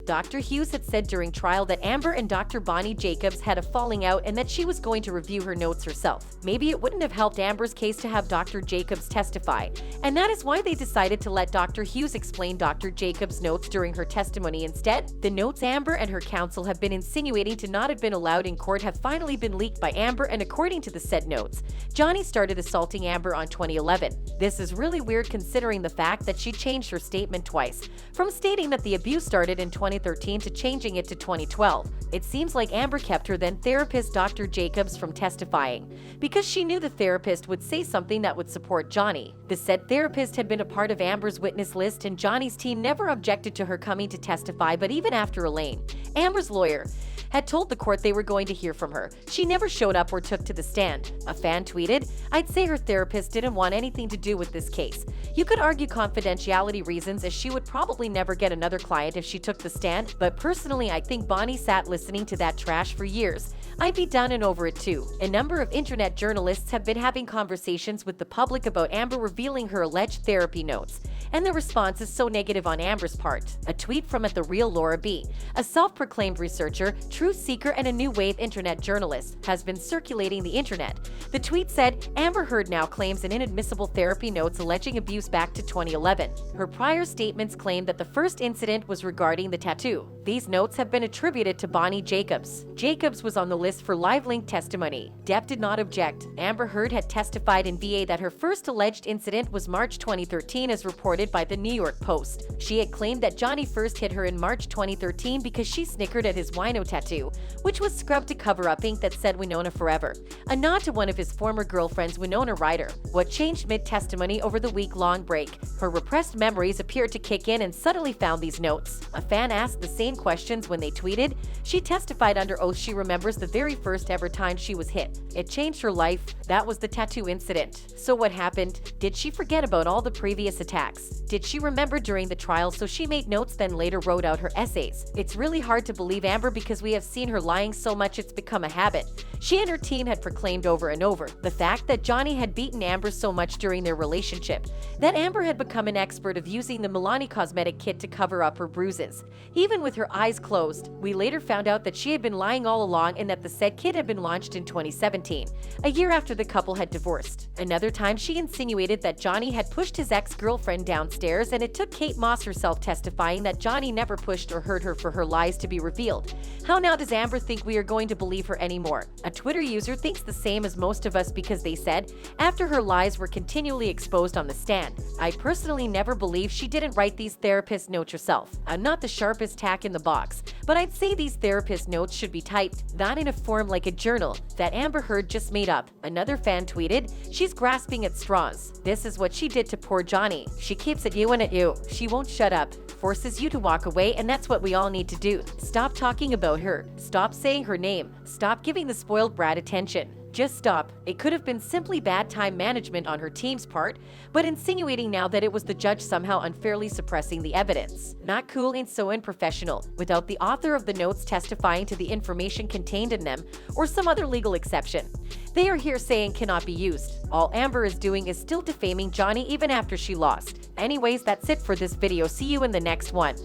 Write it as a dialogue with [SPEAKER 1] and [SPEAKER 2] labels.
[SPEAKER 1] Dr. Hughes had said during trial that Amber and Dr. Bonnie Jacobs had a falling out and that she was going to review her notes herself. Maybe it wouldn't have helped Amber's case to have Dr. Jacobs testify, and that is why they decided to let Dr. Hughes explain Dr. Jacobs' notes during her testimony instead. The notes Amber and her counsel have been insinuating to not have been allowed in court have finally been leaked by Amber, and according to the said notes, Johnny started assaulting Amber on 2011. This is really weird considering the fact that she changed her statement twice, from stating that the abuse started in 2013 to changing it to 2012. It seems like Amber kept her then therapist Dr. Jacobs from testifying, because she knew the therapist would say something that would support Johnny. The said therapist had been a part of Amber's witness list, and Johnny's team never objected to her coming to testify, but even after Elaine, Amber's lawyer, had told the court they were going to hear from her, she never showed up or took to the stand. A fan tweeted, "I'd say her therapist didn't want anything to do with this case. You could argue confidentiality reasons, as she would probably never get another client if she took the stand, but personally I think Bonnie sat listening to that trash for years. I'd be done and over it too." A number of internet journalists have been having conversations with the public about Amber revealing her alleged therapy notes, and the response is so negative on Amber's part. A tweet from @TheRealLauraB, a self-proclaimed researcher, truth seeker, and a new wave internet journalist, has been circulating the internet. The tweet said, "Amber Heard now claims an inadmissible therapy notes alleging abuse back to 2011. Her prior statements claimed that the first incident was regarding the tattoo. These notes have been attributed to Bonnie Jacobs. Jacobs was on the list for live-link testimony. Depp did not object. Amber Heard had testified in VA that her first alleged incident was March 2013, as reported by the New York Post. She had claimed that Johnny first hit her in March 2013 because she snickered at his wino tattoo, which was scrubbed to cover up ink that said Winona Forever, a nod to one of his former girlfriends, Winona Ryder. What changed mid-testimony over the week-long break? Her repressed memories appeared to kick in and suddenly found these notes. A fan asked the same questions when they tweeted, "She testified under oath she remembers the very first ever time she was hit. It changed her life. That was the tattoo incident. So what happened? Did she forget about all the previous attacks? Did she remember during the trial so she made notes then later wrote out her essays?" It's really hard to believe Amber because we have seen her lying so much it's become a habit. She and her team had proclaimed over and over the fact that Johnny had beaten Amber so much during their relationship that Amber had become an expert of using the Milani cosmetic kit to cover up her bruises. Even with her eyes closed, we later found out that she had been lying all along and that the said kit had been launched in 2017, a year after the couple had divorced. Another time she insinuated that Johnny had pushed his ex-girlfriend downstairs, and it took Kate Moss herself testifying that Johnny never pushed or hurt her for her lies to be revealed. How now does Amber think we are going to believe her anymore? A Twitter user thinks the same as most of us because they said, after her lies were continually exposed on the stand, "I personally never believe she didn't write these therapist notes herself. I'm not the sharpest tack in the box, but I'd say these therapist notes should be typed, not in a form like a journal that Amber Heard just made up." Another fan tweeted, "She's grasping at straws. This is what she did to poor Johnny. She keeps at you and at you. She won't shut up. Forces you to walk away, and that's what we all need to do. Stop talking about her. Stop saying her name. Stop giving the spoiled brat attention. Just stop." It could have been simply bad time management on her team's part, but insinuating now that it was the judge somehow unfairly suppressing the evidence. Not cool and so unprofessional, without the author of the notes testifying to the information contained in them, or some other legal exception. They are hearsay and cannot be used. All Amber is doing is still defaming Johnny even after she lost. Anyways, that's it for this video. See you in the next one.